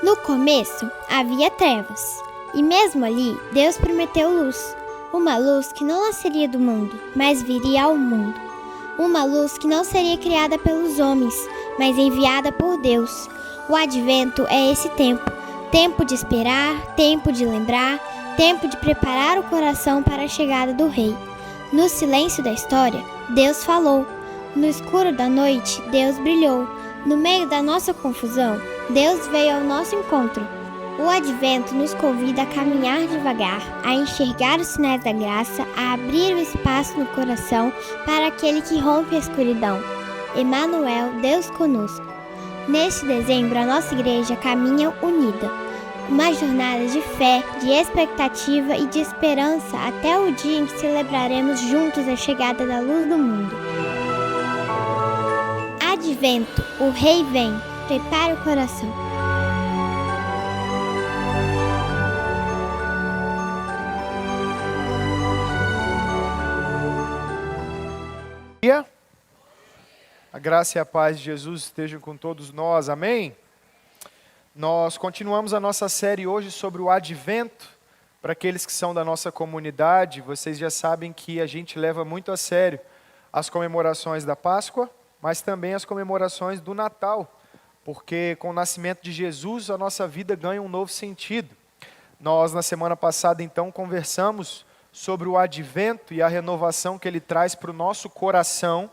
No começo havia trevas, e mesmo ali Deus prometeu luz. Uma luz que não nasceria do mundo, mas viria ao mundo. Uma luz que não seria criada pelos homens, mas enviada por Deus. O advento é esse tempo. Tempo de esperar, tempo de lembrar, tempo de preparar o coração para a chegada do Rei. No silêncio da história, Deus falou. No escuro da noite, Deus brilhou. No meio da nossa confusão, Deus veio ao nosso encontro. O advento nos convida a caminhar devagar, a enxergar os sinais da graça, a abrir o espaço no coração para aquele que rompe a escuridão. Emanuel, Deus conosco. Neste dezembro, a nossa igreja caminha unida. Uma jornada de fé, de expectativa e de esperança até o dia em que celebraremos juntos a chegada da luz do mundo. Advento, o Rei vem, prepare o coração. A graça e a paz de Jesus estejam com todos nós, amém? Nós continuamos a nossa série hoje sobre o Advento. Para aqueles que são da nossa comunidade, vocês já sabem que a gente leva muito a sério as comemorações da Páscoa, mas também as comemorações do Natal, porque com o nascimento de Jesus a nossa vida ganha um novo sentido. Nós na semana passada então conversamos sobre o Advento e a renovação que ele traz para o nosso coração.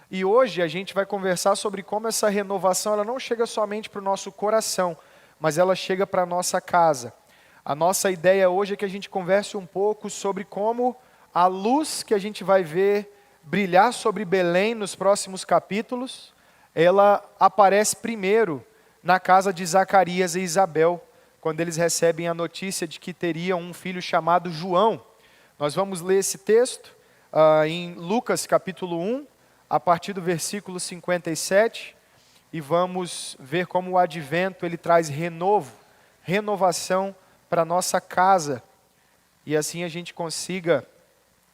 E hoje a gente vai conversar sobre como essa renovação ela não chega somente para o nosso coração, mas ela chega para a nossa casa. A nossa ideia hoje é que a gente converse um pouco sobre como a luz que a gente vai ver brilhar sobre Belém nos próximos capítulos, ela aparece primeiro na casa de Zacarias e Isabel, quando eles recebem a notícia de que teriam um filho chamado João. Nós vamos ler esse texto em Lucas capítulo 1, a partir do versículo 57, e vamos ver como o Advento ele traz renovação para a nossa casa, e assim a gente consiga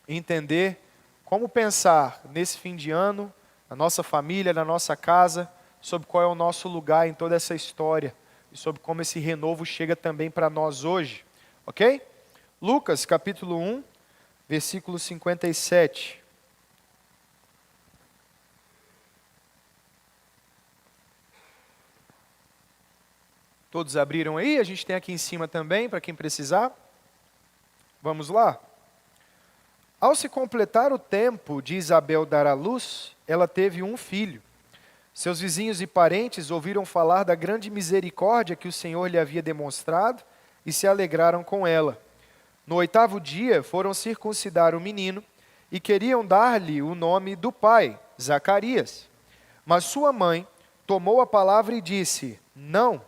entender como pensar nesse fim de ano, na nossa família, na nossa casa, sobre qual é o nosso lugar em toda essa história, e sobre como esse renovo chega também para nós hoje, ok? Lucas capítulo 1, versículo 57. Todos abriram aí? A gente tem aqui em cima também, para quem precisar. Vamos lá? Ao se completar o tempo de Isabel dar à luz, ela teve um filho. Seus vizinhos e parentes ouviram falar da grande misericórdia que o Senhor lhe havia demonstrado e se alegraram com ela. No 8º dia, foram circuncidar o menino e queriam dar-lhe o nome do pai, Zacarias. Mas sua mãe tomou a palavra e disse: Não,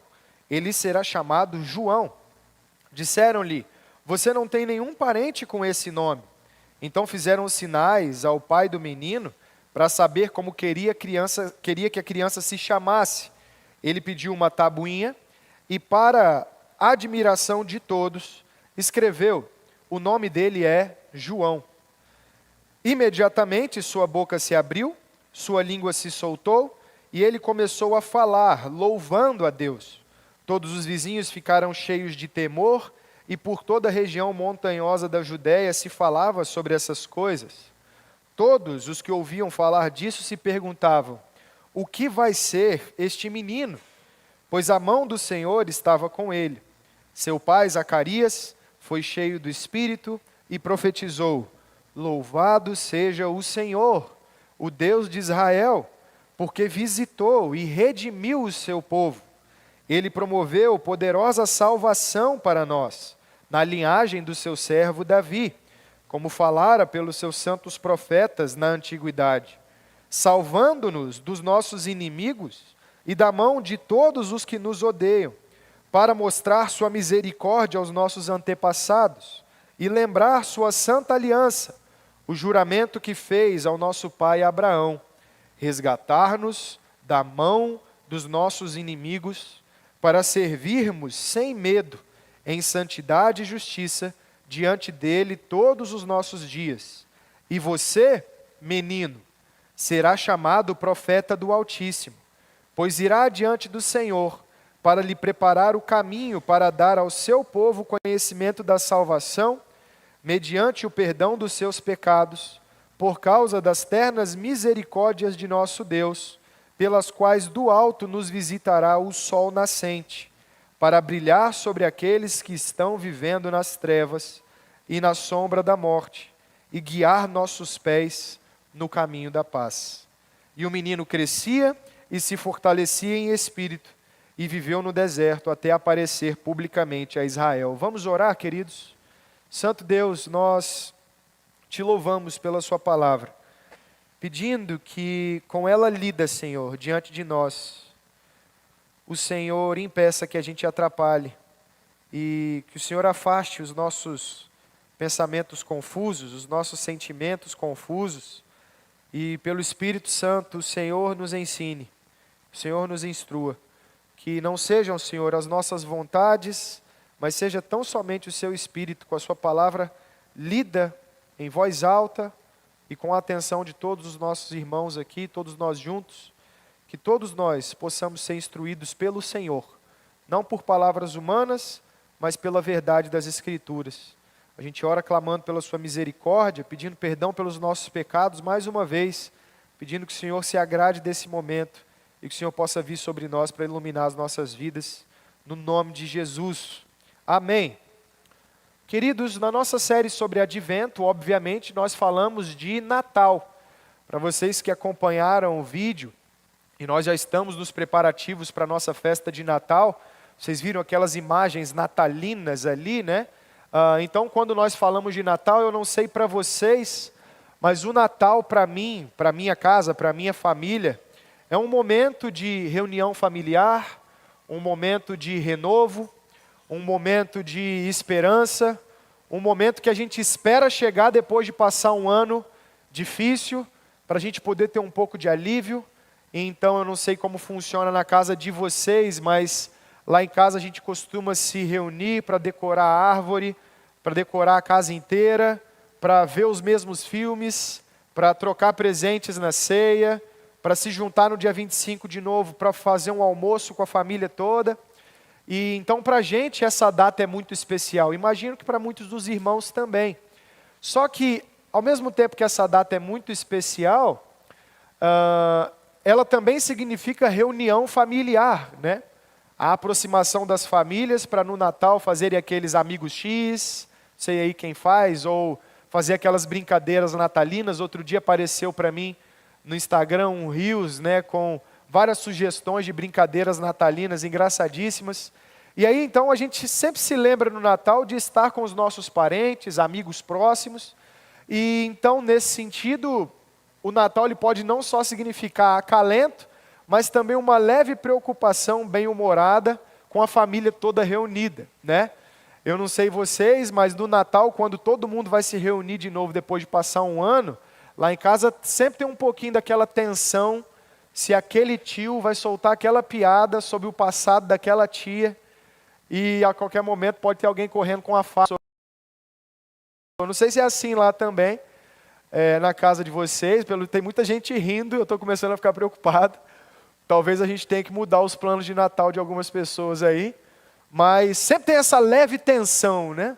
ele será chamado João. Disseram-lhe: Você não tem nenhum parente com esse nome. Então fizeram sinais ao pai do menino para saber como queria que a criança se chamasse. Ele pediu uma tabuinha e, para a admiração de todos, escreveu: O nome dele é João. Imediatamente sua boca se abriu, sua língua se soltou e ele começou a falar, louvando a Deus. Todos os vizinhos ficaram cheios de temor e por toda a região montanhosa da Judéia se falava sobre essas coisas. Todos os que ouviam falar disso se perguntavam: O que vai ser este menino? Pois a mão do Senhor estava com ele. Seu pai, Zacarias, foi cheio do Espírito e profetizou: Louvado seja o Senhor, o Deus de Israel, porque visitou e redimiu o seu povo. Ele promoveu poderosa salvação para nós, na linhagem do seu servo Davi, como falara pelos seus santos profetas na antiguidade, salvando-nos dos nossos inimigos e da mão de todos os que nos odeiam, para mostrar sua misericórdia aos nossos antepassados e lembrar sua santa aliança, o juramento que fez ao nosso pai Abraão, resgatar-nos da mão dos nossos inimigos, para servirmos sem medo, em santidade e justiça, diante dele todos os nossos dias. E você, menino, será chamado profeta do Altíssimo, pois irá diante do Senhor para lhe preparar o caminho para dar ao seu povo conhecimento da salvação, mediante o perdão dos seus pecados, por causa das ternas misericórdias de nosso Deus, pelas quais do alto nos visitará o sol nascente, para brilhar sobre aqueles que estão vivendo nas trevas e na sombra da morte, e guiar nossos pés no caminho da paz. E o menino crescia e se fortalecia em espírito, e viveu no deserto até aparecer publicamente a Israel. Vamos orar, queridos? Santo Deus, nós te louvamos pela sua palavra, pedindo que com ela lida, Senhor, diante de nós, o Senhor impeça que a gente atrapalhe e que o Senhor afaste os nossos pensamentos confusos, os nossos sentimentos confusos, e pelo Espírito Santo o Senhor nos ensine, o Senhor nos instrua, que não sejam, Senhor, as nossas vontades, mas seja tão somente o seu Espírito com a sua palavra lida em voz alta e com a atenção de todos os nossos irmãos aqui, todos nós juntos, que todos nós possamos ser instruídos pelo Senhor, não por palavras humanas, mas pela verdade das Escrituras. A gente ora clamando pela sua misericórdia, pedindo perdão pelos nossos pecados, mais uma vez, pedindo que o Senhor se agrade desse momento e que o Senhor possa vir sobre nós para iluminar as nossas vidas, no nome de Jesus. Amém. Queridos, na nossa série sobre Advento, obviamente, nós falamos de Natal. Para vocês que acompanharam o vídeo, e nós já estamos nos preparativos para a nossa festa de Natal, vocês viram aquelas imagens natalinas ali, né? Então, quando nós falamos de Natal, eu não sei para vocês, mas o Natal para mim, para minha casa, para minha família, é um momento de reunião familiar, um momento de renovo, um momento de esperança, um momento que a gente espera chegar depois de passar um ano difícil, para a gente poder ter um pouco de alívio. Então eu não sei como funciona na casa de vocês, mas lá em casa a gente costuma se reunir para decorar a árvore, para decorar a casa inteira, para ver os mesmos filmes, para trocar presentes na ceia, para se juntar no dia 25 de novo, para fazer um almoço com a família toda. E então para a gente essa data é muito especial, imagino que para muitos dos irmãos também. Só que ao mesmo tempo que essa data é muito especial, ela também significa reunião familiar, né? A aproximação das famílias para no Natal fazerem aqueles amigos X, sei aí quem faz, ou fazer aquelas brincadeiras natalinas. Outro dia apareceu para mim no Instagram um Reels, né, com várias sugestões de brincadeiras natalinas engraçadíssimas. E aí então a gente sempre se lembra no Natal de estar com os nossos parentes, amigos próximos. E então nesse sentido, o Natal ele pode não só significar acalento, mas também uma leve preocupação bem-humorada com a família toda reunida, né? Eu não sei vocês, mas no Natal, quando todo mundo vai se reunir de novo depois de passar um ano, lá em casa sempre tem um pouquinho daquela tensão, se aquele tio vai soltar aquela piada sobre o passado daquela tia, e a qualquer momento pode ter alguém correndo com a faca. Eu não sei se é assim lá também, na casa de vocês, tem muita gente rindo, eu estou começando a ficar preocupado. Talvez a gente tenha que mudar os planos de Natal de algumas pessoas aí, mas sempre tem essa leve tensão, né?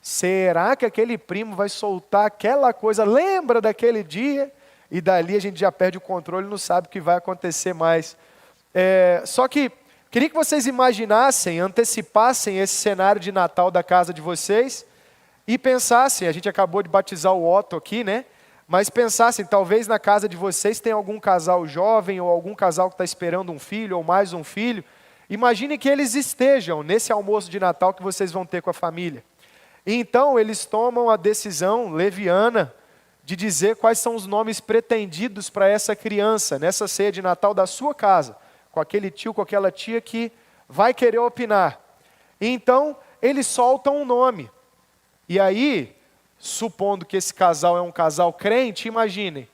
Será que aquele primo vai soltar aquela coisa, lembra daquele dia? E dali a gente já perde o controle e não sabe o que vai acontecer mais. Só que queria que vocês imaginassem, antecipassem esse cenário de Natal da casa de vocês e pensassem, a gente acabou de batizar o Otto aqui, né? Mas pensassem, talvez na casa de vocês tenha algum casal jovem ou algum casal que está esperando um filho ou mais um filho. Imagine que eles estejam nesse almoço de Natal que vocês vão ter com a família. E então eles tomam a decisão leviana de dizer quais são os nomes pretendidos para essa criança, nessa ceia de Natal da sua casa, com aquele tio, com aquela tia que vai querer opinar. E então eles soltam um nome. E aí, supondo que esse casal é um casal crente, imaginem,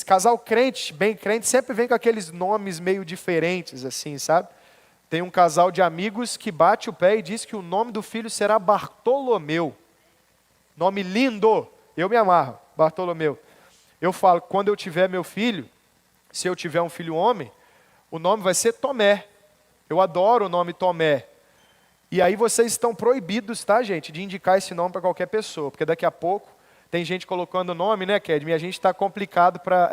casal crente, bem crente, sempre vem com aqueles nomes meio diferentes, assim, sabe? Tem um casal de amigos que bate o pé e diz que o nome do filho será Bartolomeu. Nome lindo, eu me amarro, Bartolomeu. Eu falo, quando eu tiver meu filho, se eu tiver um filho homem, o nome vai ser Tomé. Eu adoro o nome Tomé. E aí vocês estão proibidos, tá, gente, de indicar esse nome para qualquer pessoa, porque daqui a pouco tem gente colocando o nome, né, Kedmi? E a gente está complicado para...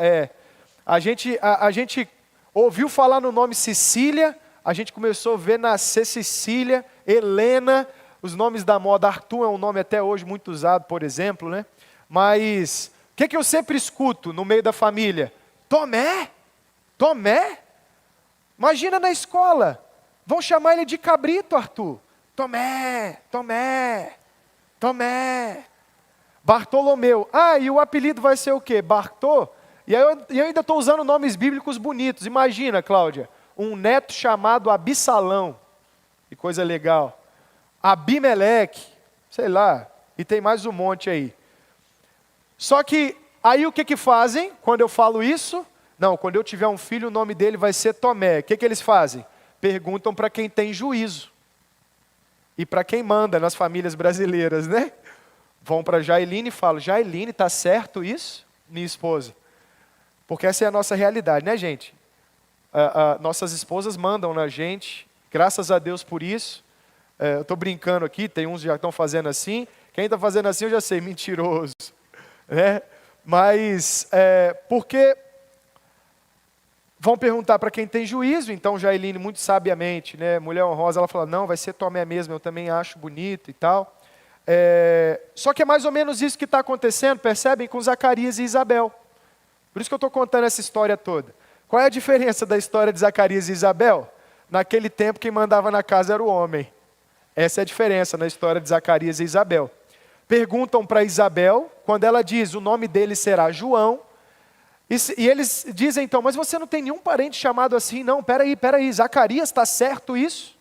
A gente ouviu falar no nome Cecília, a gente começou a ver nascer Cecília, Helena, os nomes da moda. Arthur é um nome até hoje muito usado, por exemplo, né? Mas o que eu sempre escuto no meio da família? Tomé? Tomé? Imagina na escola, vão chamar ele de Cabrito, Arthur. Tomé, Tomé, Tomé. Bartolomeu. E o apelido vai ser o quê? Bartô? E eu ainda estou usando nomes bíblicos bonitos. Imagina, Cláudia, um neto chamado Absalão. Que coisa legal. Abimeleque, sei lá. E tem mais um monte aí. Só que, aí o que fazem quando eu falo isso? Não, quando eu tiver um filho, o nome dele vai ser Tomé. O que eles fazem? Perguntam para quem tem juízo. E para quem manda nas famílias brasileiras, né? Vão para Jailine e falam, Jailine, está certo isso? Minha esposa. Porque essa é a nossa realidade, né, gente? Nossas esposas mandam na gente, graças a Deus por isso. Eu estou brincando aqui, tem uns que já estão fazendo assim. Quem está fazendo assim eu já sei, mentiroso. Né? Mas, porque vão perguntar para quem tem juízo, então Jailine muito sabiamente, né, mulher honrosa, ela fala, não, vai ser Tomé mesmo, eu também acho bonito e tal. Só que é mais ou menos isso que está acontecendo, percebem, com Zacarias e Isabel. Por isso que eu estou contando essa história toda. Qual é a diferença da história de Zacarias e Isabel? Naquele tempo quem mandava na casa era o homem. Essa é a diferença na história de Zacarias e Isabel. Perguntam para Isabel, quando ela diz, o nome dele será João, e eles dizem então, mas você não tem nenhum parente chamado assim? Não, peraí, Zacarias, está certo isso?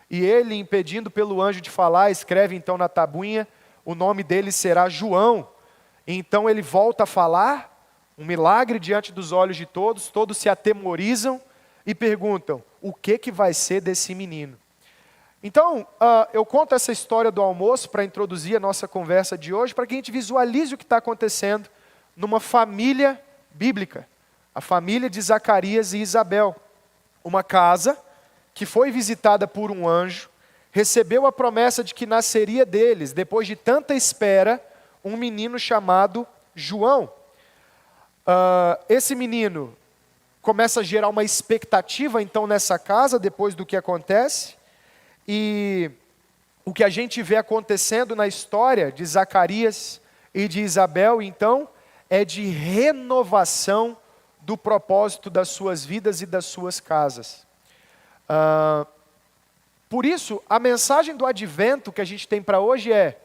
E ele, impedindo pelo anjo de falar, escreve então na tabuinha, o nome dele será João. E então ele volta a falar, um milagre diante dos olhos de todos se atemorizam e perguntam, o que vai ser desse menino? Então, eu conto essa história do almoço para introduzir a nossa conversa de hoje, para que a gente visualize o que está acontecendo numa família bíblica, a família de Zacarias e Isabel, uma casa que foi visitada por um anjo, recebeu a promessa de que nasceria deles, depois de tanta espera, um menino chamado João. Esse menino começa a gerar uma expectativa então nessa casa, depois do que acontece, e o que a gente vê acontecendo na história de Zacarias e de Isabel, então, é de renovação do propósito das suas vidas e das suas casas. Por isso, a mensagem do advento que a gente tem para hoje é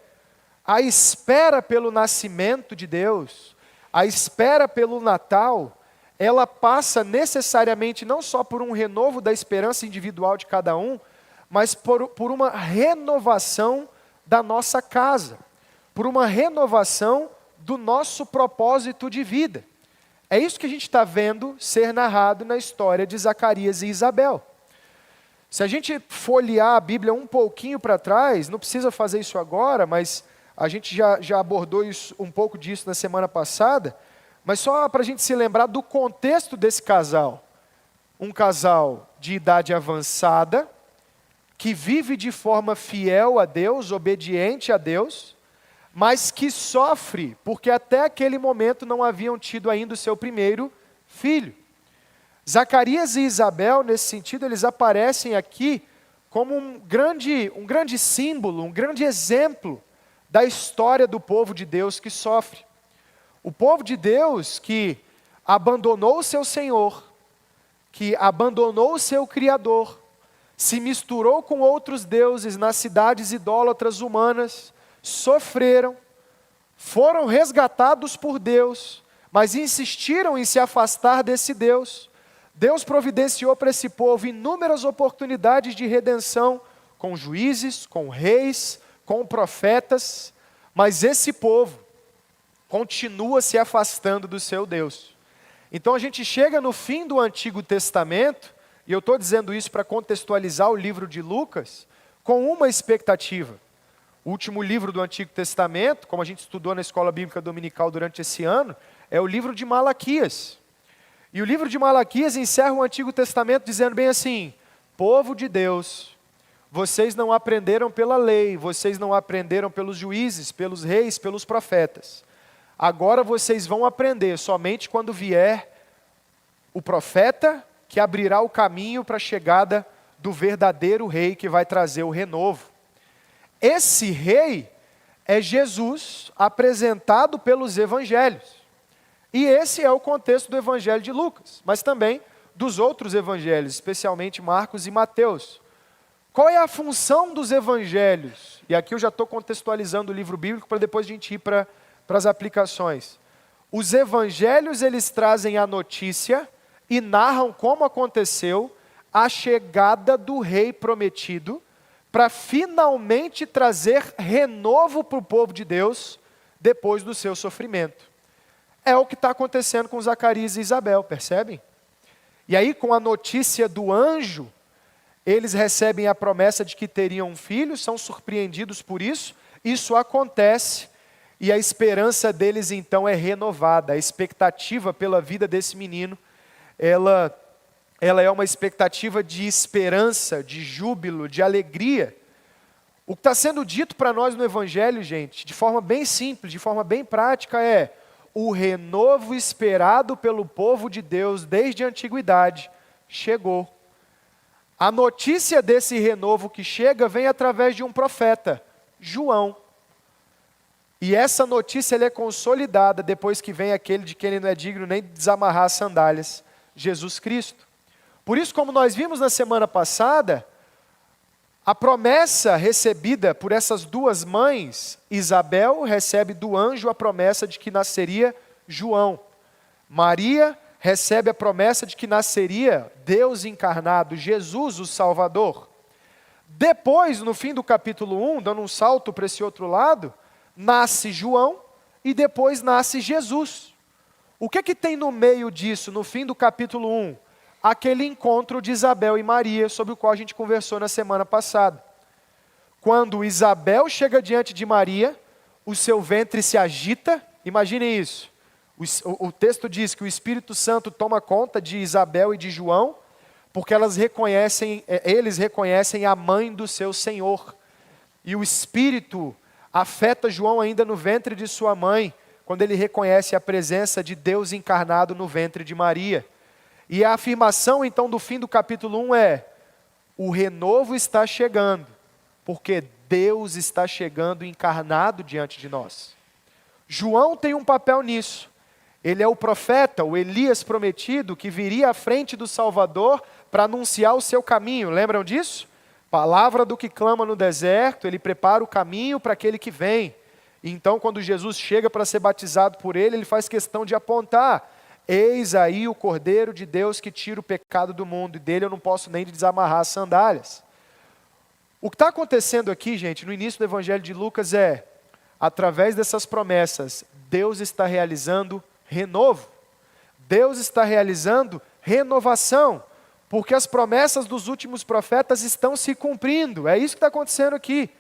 a espera pelo nascimento de Deus, a espera pelo Natal, ela passa necessariamente não só por um renovo da esperança individual de cada um, mas por uma renovação da nossa casa, por uma renovação do nosso propósito de vida. É isso que a gente está vendo ser narrado na história de Zacarias e Isabel. Se a gente folhear a Bíblia um pouquinho para trás, não precisa fazer isso agora, mas a gente já abordou um pouco disso na semana passada, mas só para a gente se lembrar do contexto desse casal. Um casal de idade avançada, que vive de forma fiel a Deus, obediente a Deus, mas que sofre, porque até aquele momento não haviam tido ainda o seu primeiro filho. Zacarias e Isabel, nesse sentido, eles aparecem aqui como um grande símbolo, um grande exemplo da história do povo de Deus que sofre. O povo de Deus que abandonou o seu Senhor, que abandonou o seu Criador, se misturou com outros deuses nas cidades idólatras humanas, sofreram, foram resgatados por Deus, mas insistiram em se afastar desse Deus. Deus providenciou para esse povo inúmeras oportunidades de redenção, com juízes, com reis, com profetas, mas esse povo continua se afastando do seu Deus. Então a gente chega no fim do Antigo Testamento, e eu estou dizendo isso para contextualizar o livro de Lucas, com uma expectativa. O último livro do Antigo Testamento, como a gente estudou na Escola Bíblica Dominical durante esse ano, é o livro de Malaquias. E o livro de Malaquias encerra o Antigo Testamento dizendo bem assim, povo de Deus, vocês não aprenderam pela lei, vocês não aprenderam pelos juízes, pelos reis, pelos profetas. Agora vocês vão aprender somente quando vier o profeta que abrirá o caminho para a chegada do verdadeiro rei que vai trazer o renovo. Esse rei é Jesus apresentado pelos evangelhos. E esse é o contexto do evangelho de Lucas, mas também dos outros evangelhos, especialmente Marcos e Mateus. Qual é a função dos evangelhos? E aqui eu já estou contextualizando o livro bíblico para depois a gente ir para as aplicações. Os evangelhos, eles trazem a notícia e narram como aconteceu a chegada do rei prometido para finalmente trazer renovo para o povo de Deus depois do seu sofrimento. É o que está acontecendo com Zacarias e Isabel, percebem? E aí, com a notícia do anjo, eles recebem a promessa de que teriam um filho, são surpreendidos por isso, isso acontece e a esperança deles então é renovada. A expectativa pela vida desse menino, ela é uma expectativa de esperança, de júbilo, de alegria. O que está sendo dito para nós no Evangelho, gente, de forma bem simples, de forma bem prática, é o renovo esperado pelo povo de Deus desde a antiguidade chegou. A notícia desse renovo que chega vem através de um profeta, João. E essa notícia ela é consolidada depois que vem aquele de quem ele não é digno nem de desamarrar as sandálias, Jesus Cristo. Por isso, como nós vimos na semana passada, a promessa recebida por essas duas mães, Isabel recebe do anjo a promessa de que nasceria João. Maria recebe a promessa de que nasceria Deus encarnado, Jesus o Salvador. Depois, no fim do capítulo 1, dando um salto para esse outro lado, nasce João e depois nasce Jesus. O que tem no meio disso, no fim do capítulo 1? Aquele encontro de Isabel e Maria, sobre o qual a gente conversou na semana passada. Quando Isabel chega diante de Maria, o seu ventre se agita, imaginem isso. O texto diz que o Espírito Santo toma conta de Isabel e de João, porque eles reconhecem a mãe do seu Senhor. E o Espírito afeta João ainda no ventre de sua mãe, quando ele reconhece a presença de Deus encarnado no ventre de Maria. E a afirmação então do fim do capítulo 1 é: o renovo está chegando, porque Deus está chegando encarnado diante de nós. João tem um papel nisso. Ele é o profeta, o Elias prometido, que viria à frente do Salvador para anunciar o seu caminho. Lembram disso? Palavra do que clama no deserto, ele prepara o caminho para aquele que vem. Então, quando Jesus chega para ser batizado por ele faz questão de apontar: eis aí o Cordeiro de Deus que tira o pecado do mundo, e dele eu não posso nem desamarrar as sandálias. O que está acontecendo aqui, gente, no início do Evangelho de Lucas é, através dessas promessas, Deus está realizando renovo. Deus está realizando renovação, porque as promessas dos últimos profetas estão se cumprindo. É isso que está acontecendo aqui.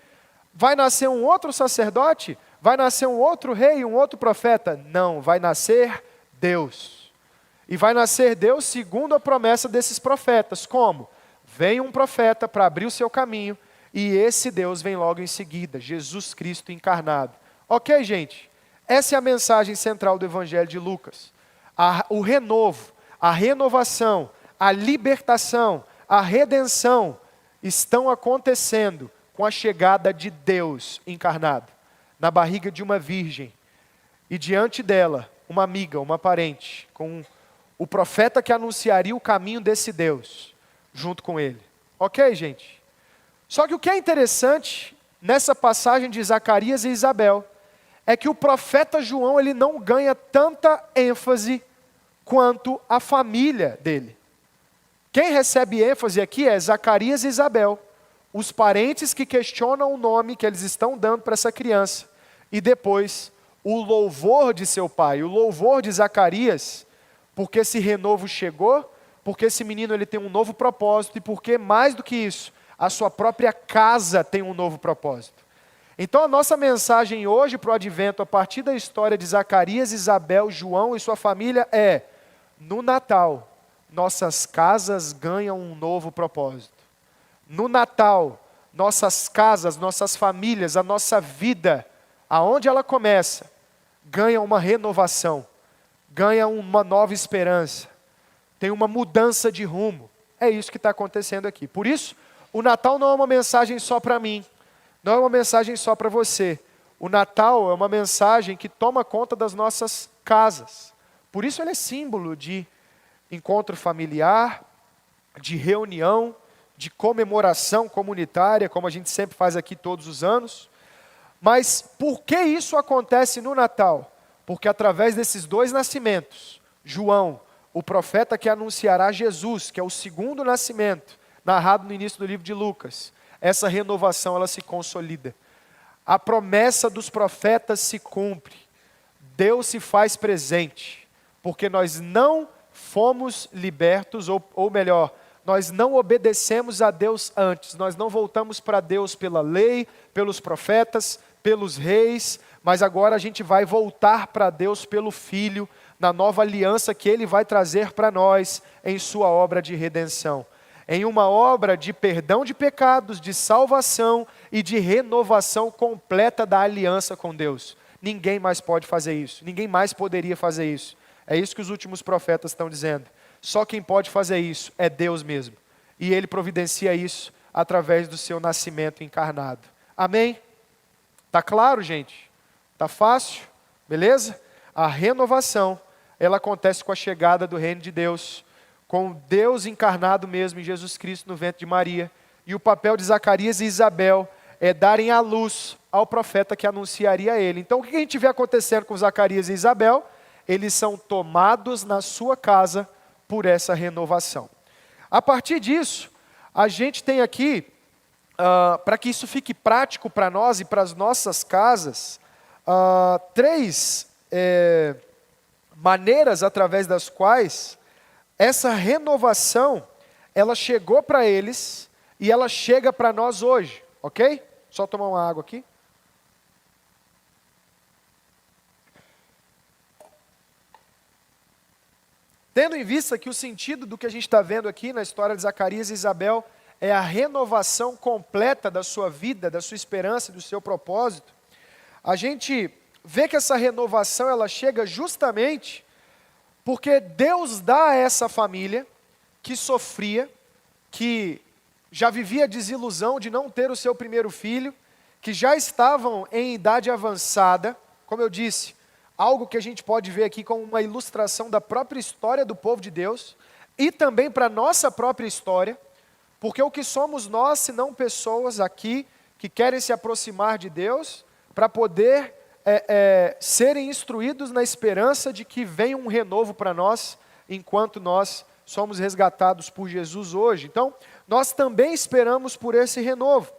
Vai nascer um outro sacerdote? Vai nascer um outro rei, um outro profeta? Não, vai nascer Deus. E vai nascer Deus segundo a promessa desses profetas. Como? Vem um profeta para abrir o seu caminho, e esse Deus vem logo em seguida, Jesus Cristo encarnado. Ok, gente? Essa é a mensagem central do Evangelho de Lucas. O renovo, a renovação, a libertação, a redenção estão acontecendo com a chegada de Deus encarnado na barriga de uma virgem. E diante dela, uma amiga, uma parente, com o profeta que anunciaria o caminho desse Deus, junto com ele. Ok, gente? Só que o que é interessante nessa passagem de Zacarias e Isabel é que o profeta João ele não ganha tanta ênfase quanto a família dele. Quem recebe ênfase aqui é Zacarias e Isabel, os parentes que questionam o nome que eles estão dando para essa criança, e depois o louvor de seu pai, o louvor de Zacarias, porque esse renovo chegou, porque esse menino ele tem um novo propósito, e porque mais do que isso, a sua própria casa tem um novo propósito. Então a nossa mensagem hoje para o Advento, a partir da história de Zacarias, Isabel, João e sua família é: no Natal, nossas casas ganham um novo propósito. no Natal, nossas casas, nossas famílias, a nossa vida, aonde ela começa, ganha uma renovação, ganha uma nova esperança, tem uma mudança de rumo. É isso que está acontecendo aqui. Por isso, o Natal não é uma mensagem só para mim, não é uma mensagem só para você. O Natal é uma mensagem que toma conta das nossas casas. Por isso ele é símbolo de encontro familiar, de reunião, de comemoração comunitária, como a gente sempre faz aqui todos os anos. Mas por que isso acontece no Natal? Porque através desses dois nascimentos, João, o profeta que anunciará Jesus, que é o segundo nascimento, narrado no início do livro de Lucas, essa renovação ela se consolida. A promessa dos profetas se cumpre. Deus se faz presente, porque nós não fomos libertos, ou melhor, nós não obedecemos a Deus antes, nós não voltamos para Deus pela lei, pelos profetas, pelos reis, mas agora a gente vai voltar para Deus pelo Filho, na nova aliança que Ele vai trazer para nós em sua obra de redenção. Em uma obra de perdão de pecados, de salvação e de renovação completa da aliança com Deus. Ninguém mais pode fazer isso, ninguém mais poderia fazer isso. É isso que os últimos profetas estão dizendo. Só quem pode fazer isso é Deus mesmo. E Ele providencia isso através do seu nascimento encarnado. Amém? Tá claro, gente? Tá fácil? Beleza? A renovação, ela acontece com a chegada do reino de Deus, com Deus encarnado mesmo em Jesus Cristo no ventre de Maria. E o papel de Zacarias e Isabel é darem a luz ao profeta que anunciaria ele. Então o que a gente vê acontecendo com Zacarias e Isabel? Eles são tomados na sua casa por essa renovação. A partir disso, a gente tem aqui, para que isso fique prático para nós e para as nossas casas, três maneiras através das quais essa renovação, ela chegou para eles e ela chega para nós hoje, ok? Só tomar uma água aqui. Tendo em vista que o sentido do que a gente está vendo aqui na história de Zacarias e Isabel é a renovação completa da sua vida, da sua esperança e do seu propósito, a gente vê que essa renovação ela chega justamente porque Deus dá a essa família que sofria, que já vivia a desilusão de não ter o seu primeiro filho, que já estavam em idade avançada, como eu disse, algo que a gente pode ver aqui como uma ilustração da própria história do povo de Deus, e também para a nossa própria história, porque o que somos nós, se não pessoas aqui que querem se aproximar de Deus, para poder serem instruídos na esperança de que venha um renovo para nós, enquanto nós somos resgatados por Jesus hoje. Então, nós também esperamos por esse renovo.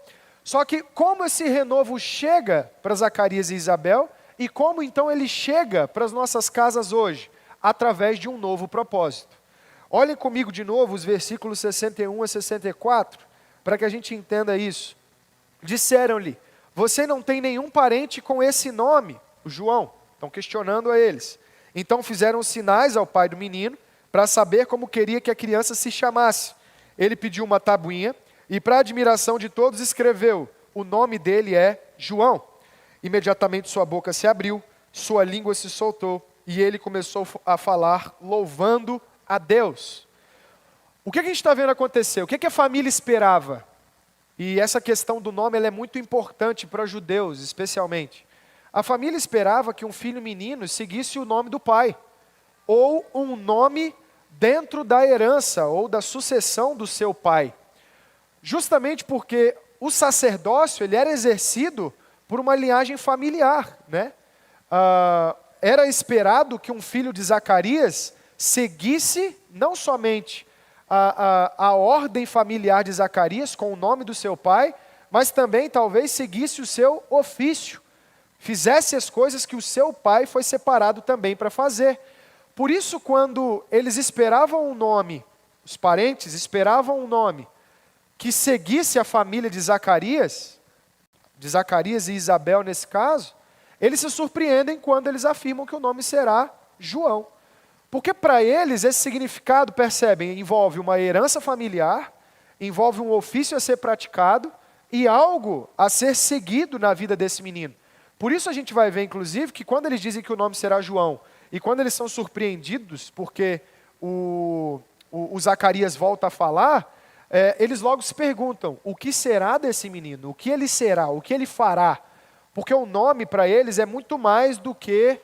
Só que como esse renovo chega para Zacarias e Isabel, e como então ele chega para as nossas casas hoje? Através de um novo propósito. Olhem comigo de novo os versículos 61 a 64, para que a gente entenda isso. Disseram-lhe: você não tem nenhum parente com esse nome, o João. Estão questionando a eles. Então fizeram sinais ao pai do menino, para saber como queria que a criança se chamasse. Ele pediu uma tabuinha, e para admiração de todos escreveu: o nome dele é João. Imediatamente sua boca se abriu, sua língua se soltou, e ele começou a falar, louvando a Deus. O que a gente está vendo acontecer? O que a família esperava? E essa questão do nome ela é muito importante para judeus, especialmente. A família esperava que um filho menino seguisse o nome do pai, ou um nome dentro da herança, ou da sucessão do seu pai. Justamente porque o sacerdócio ele era exercido por uma linhagem familiar, né? Era esperado que um filho de Zacarias seguisse não somente a ordem familiar de Zacarias com o nome do seu pai, mas também talvez seguisse o seu ofício, fizesse as coisas que o seu pai foi separado também para fazer. Por isso, quando eles esperavam um nome, os parentes esperavam um nome que seguisse a família de Zacarias e Isabel nesse caso, eles se surpreendem quando eles afirmam que o nome será João. Porque para eles esse significado, percebem, envolve uma herança familiar, envolve um ofício a ser praticado e algo a ser seguido na vida desse menino. Por isso a gente vai ver, inclusive, que quando eles dizem que o nome será João, e quando eles são surpreendidos, porque o Zacarias volta a falar, eles logo se perguntam, o que será desse menino? O que ele será? O que ele fará? Porque o nome para eles é muito mais do que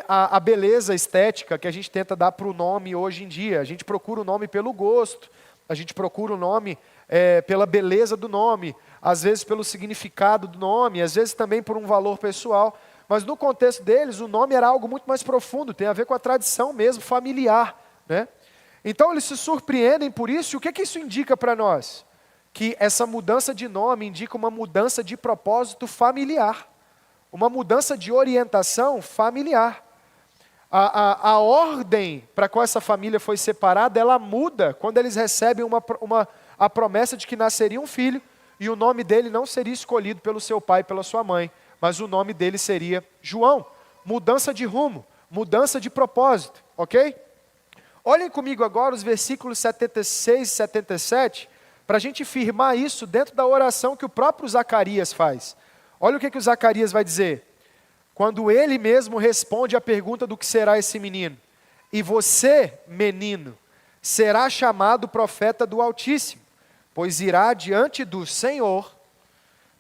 a beleza estética que a gente tenta dar para o nome hoje em dia. A gente procura o nome pelo gosto, a gente procura o nome pela beleza do nome, às vezes pelo significado do nome, às vezes também por um valor pessoal. Mas no contexto deles, o nome era algo muito mais profundo, tem a ver com a tradição mesmo, familiar, né? Então eles se surpreendem por isso, e o que isso indica para nós? Que essa mudança de nome indica uma mudança de propósito familiar, uma mudança de orientação familiar. A ordem para qual essa família foi separada, ela muda quando eles recebem a promessa de que nasceria um filho, e o nome dele não seria escolhido pelo seu pai e pela sua mãe, mas o nome dele seria João. Mudança de rumo, mudança de propósito, ok? Olhem comigo agora os versículos 76 e 77, para a gente firmar isso dentro da oração que o próprio Zacarias faz. Olha o que o Zacarias vai dizer. Quando ele mesmo responde à pergunta do que será esse menino. E você, menino, será chamado profeta do Altíssimo, pois irá diante do Senhor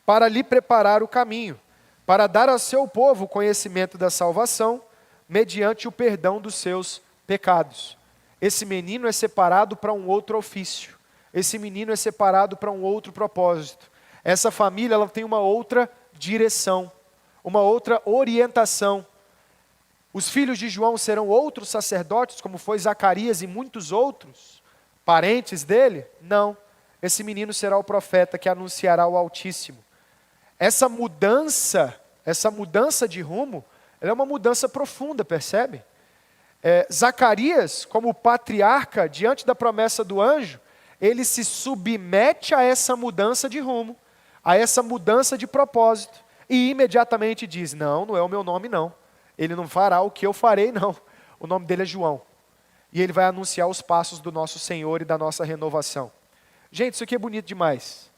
para lhe preparar o caminho, para dar ao seu povo o conhecimento da salvação, mediante o perdão dos seus pecados. Esse menino é separado para um outro ofício. Esse menino é separado para um outro propósito. Essa família, ela tem uma outra direção, uma outra orientação. Os filhos de João serão outros sacerdotes, como foi Zacarias e muitos outros parentes dele? Não. Esse menino será o profeta que anunciará o Altíssimo. Essa mudança de rumo, ela é uma mudança profunda, percebe? Zacarias, como patriarca, diante da promessa do anjo, ele se submete a essa mudança de rumo, a essa mudança de propósito, e imediatamente diz, não é o meu nome não, ele não fará o que eu farei não, o nome dele é João, e ele vai anunciar os passos do nosso Senhor e da nossa renovação. Gente, isso aqui é bonito demais.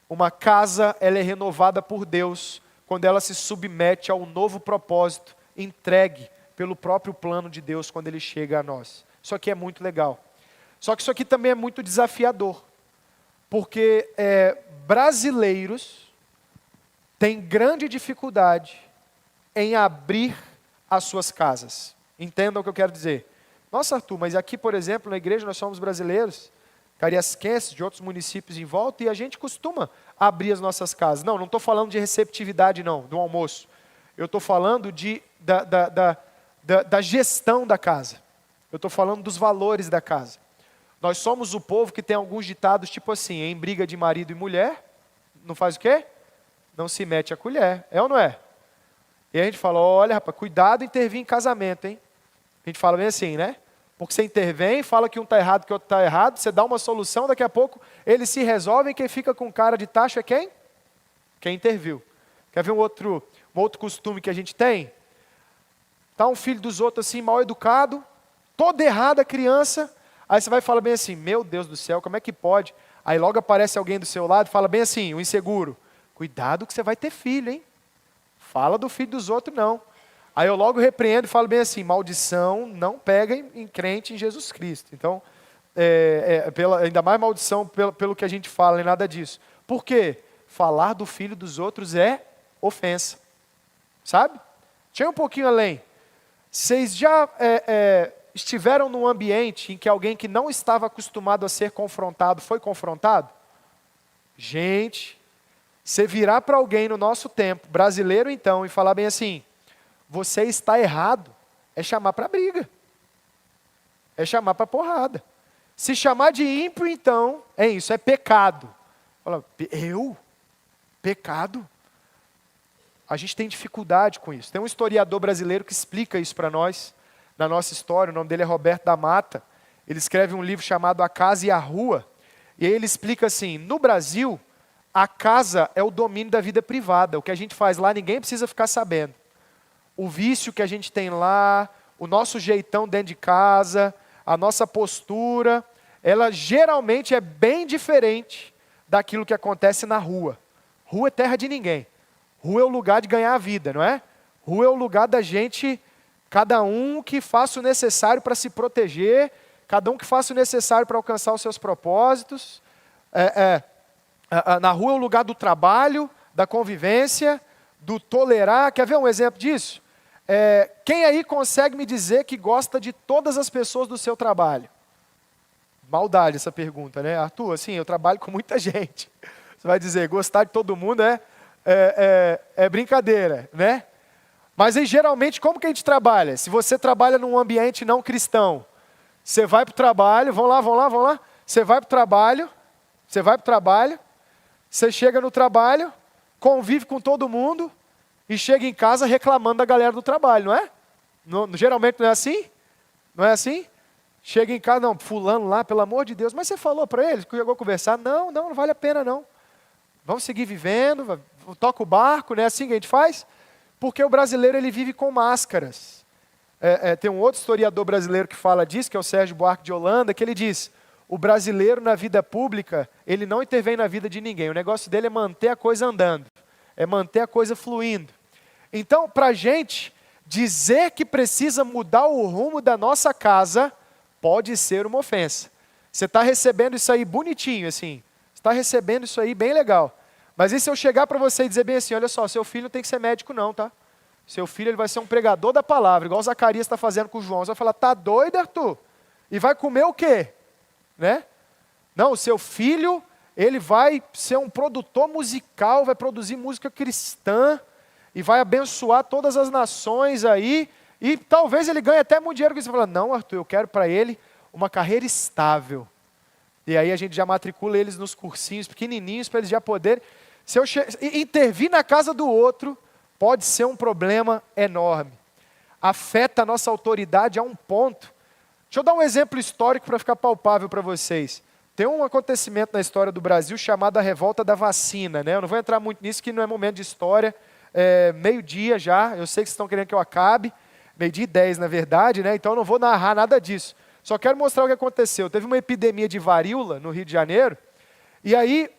Uma casa, ela é renovada por Deus, quando ela se submete ao novo propósito, entregue pelo próprio plano de Deus, quando ele chega a nós. Isso aqui é muito legal. Só que isso aqui também é muito desafiador, porque brasileiros têm grande dificuldade em abrir as suas casas. Entendam o que eu quero dizer. Nossa, Arthur, mas aqui, por exemplo, na igreja nós somos brasileiros, cariasquenses, de outros municípios em volta, e a gente costuma abrir as nossas casas. Não estou falando de receptividade não, do almoço. Eu estou falando da gestão da casa. Eu estou falando dos valores da casa. Nós somos o povo que tem alguns ditados tipo assim, em briga de marido e mulher, não faz o quê? Não se mete a colher, é ou não é? E a gente fala, olha rapaz, cuidado em intervir em casamento, hein? A gente fala bem assim, né? Porque você intervém, fala que um está errado, que o outro está errado, você dá uma solução, daqui a pouco eles se resolvem, quem fica com cara de tacho é quem? Quem interviu. Quer ver um outro costume que a gente tem? Está um filho dos outros assim, mal educado, toda errada a criança, aí você vai falar bem assim, meu Deus do céu, como é que pode? Aí logo aparece alguém do seu lado e fala bem assim, o inseguro, cuidado que você vai ter filho, hein? Fala do filho dos outros não. Aí eu logo repreendo e falo bem assim, maldição não pega em crente em Jesus Cristo. Então, ainda mais maldição pelo que a gente fala, nem nada disso. Por quê? Falar do filho dos outros é ofensa. Sabe? Tinha um pouquinho além. Vocês já estiveram num ambiente em que alguém que não estava acostumado a ser confrontado foi confrontado? Gente, você virar para alguém no nosso tempo, brasileiro então, e falar bem assim, você está errado, é chamar para briga. É chamar para porrada. Se chamar de ímpio, então, é isso, é pecado. Fala, eu? Pecado? A gente tem dificuldade com isso. Tem um historiador brasileiro que explica isso para nós, na nossa história, o nome dele é Roberto da Mata. Ele escreve um livro chamado A Casa e a Rua. E aí ele explica assim, no Brasil, a casa é o domínio da vida privada. O que a gente faz lá, ninguém precisa ficar sabendo. O vício que a gente tem lá, o nosso jeitão dentro de casa, a nossa postura, ela geralmente é bem diferente daquilo que acontece na rua. Rua é terra de ninguém. Rua é o lugar de ganhar a vida, não é? Rua é o lugar da gente, cada um que faça o necessário para se proteger, cada um que faça o necessário para alcançar os seus propósitos. Na rua é o lugar do trabalho, da convivência, do tolerar. Quer ver um exemplo disso? Quem aí consegue me dizer que gosta de todas as pessoas do seu trabalho? Maldade essa pergunta, né? Arthur, assim, eu trabalho com muita gente. Você vai dizer, gostar de todo mundo é brincadeira, né? Mas aí, geralmente, como que a gente trabalha? Se você trabalha num ambiente não cristão, você vai para o trabalho, vão lá. Você vai para o trabalho, você chega no trabalho, convive com todo mundo e chega em casa reclamando da galera do trabalho, não é? Geralmente não é assim? Não é assim? Chega em casa, não, fulano lá, pelo amor de Deus, mas você falou para eles que chegou a conversar? Não vale a pena não. Vamos seguir vivendo, toca o barco, não é assim que a gente faz? Porque o brasileiro ele vive com máscaras. Tem um outro historiador brasileiro que fala disso, que é o Sérgio Buarque de Holanda, que ele diz, o brasileiro na vida pública, ele não intervém na vida de ninguém, o negócio dele é manter a coisa andando, é manter a coisa fluindo. Então, para a gente dizer que precisa mudar o rumo da nossa casa, pode ser uma ofensa. Você está recebendo isso aí bonitinho, assim, você está recebendo isso aí bem legal. Mas e se eu chegar para você e dizer bem assim, olha só, seu filho não tem que ser médico não, tá? Seu filho ele vai ser um pregador da palavra, igual o Zacarias está fazendo com o João. Você vai falar, tá doido, Arthur? E vai comer o quê? Né? Não, o seu filho, ele vai ser um produtor musical, vai produzir música cristã, e vai abençoar todas as nações aí, e talvez ele ganhe até muito dinheiro. Você fala, não, Arthur, eu quero para ele uma carreira estável. E aí a gente já matricula eles nos cursinhos pequenininhos, para eles já poderem... Se eu intervir na casa do outro, pode ser um problema enorme. Afeta a nossa autoridade a um ponto. Deixa eu dar um exemplo histórico para ficar palpável para vocês. Tem um acontecimento na história do Brasil chamado a revolta da vacina, né? Eu não vou entrar muito nisso, que não é momento de história. Meio-dia já, eu sei que vocês estão querendo que eu acabe. 12:10, na verdade, né? Então eu não vou narrar nada disso. Só quero mostrar o que aconteceu. Teve uma epidemia de varíola no Rio de Janeiro, e aí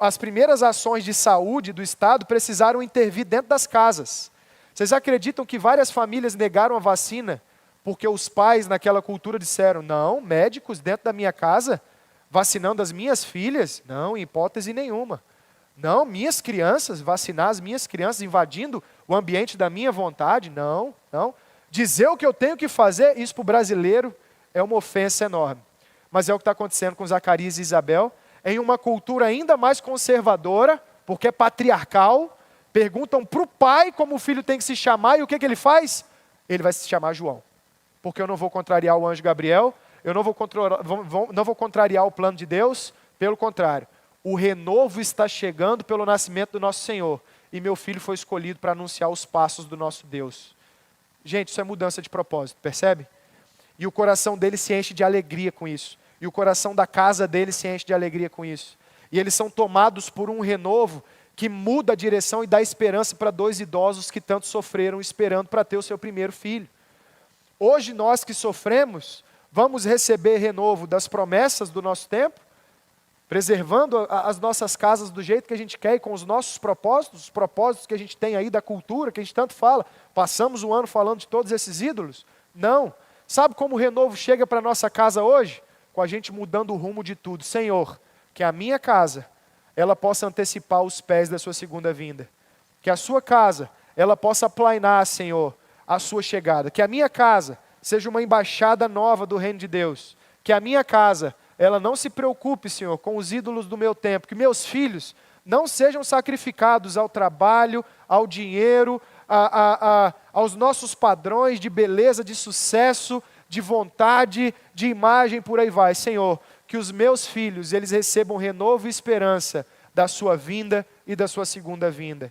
as primeiras ações de saúde do Estado precisaram intervir dentro das casas. Vocês acreditam que várias famílias negaram a vacina porque os pais naquela cultura disseram, não, médicos dentro da minha casa, vacinando as minhas filhas? Não, em hipótese nenhuma. Não, minhas crianças, vacinar as minhas crianças invadindo o ambiente da minha vontade? Não. Dizer o que eu tenho que fazer, isso para o brasileiro é uma ofensa enorme. Mas é o que está acontecendo com Zacarias e Isabel, em uma cultura ainda mais conservadora, porque é patriarcal, perguntam para o pai como o filho tem que se chamar, e o que ele faz? Ele vai se chamar João. Porque eu não vou contrariar o anjo Gabriel, eu não vou contrariar o plano de Deus, pelo contrário. O renovo está chegando pelo nascimento do nosso Senhor, e meu filho foi escolhido para anunciar os passos do nosso Deus. Gente, isso é mudança de propósito, percebe? E o coração dele se enche de alegria com isso. E o coração da casa dele se enche de alegria com isso. E eles são tomados por um renovo que muda a direção e dá esperança para dois idosos que tanto sofreram esperando para ter o seu primeiro filho. Hoje nós que sofremos, vamos receber renovo das promessas do nosso tempo, preservando as nossas casas do jeito que a gente quer e com os nossos propósitos, os propósitos que a gente tem aí da cultura, que a gente tanto fala. Passamos o ano falando de todos esses ídolos? Não. Sabe como o renovo chega para a nossa casa hoje? Com a gente mudando o rumo de tudo. Senhor, que a minha casa, ela possa antecipar os pés da sua segunda vinda. Que a sua casa, ela possa aplainar, Senhor, a sua chegada. Que a minha casa seja uma embaixada nova do reino de Deus. Que a minha casa, ela não se preocupe, Senhor, com os ídolos do meu tempo. Que meus filhos não sejam sacrificados ao trabalho, ao dinheiro, aos nossos padrões de beleza, de sucesso, de vontade, de imagem, por aí vai. Senhor, que os meus filhos, eles recebam renovo e esperança da sua vinda e da sua segunda vinda.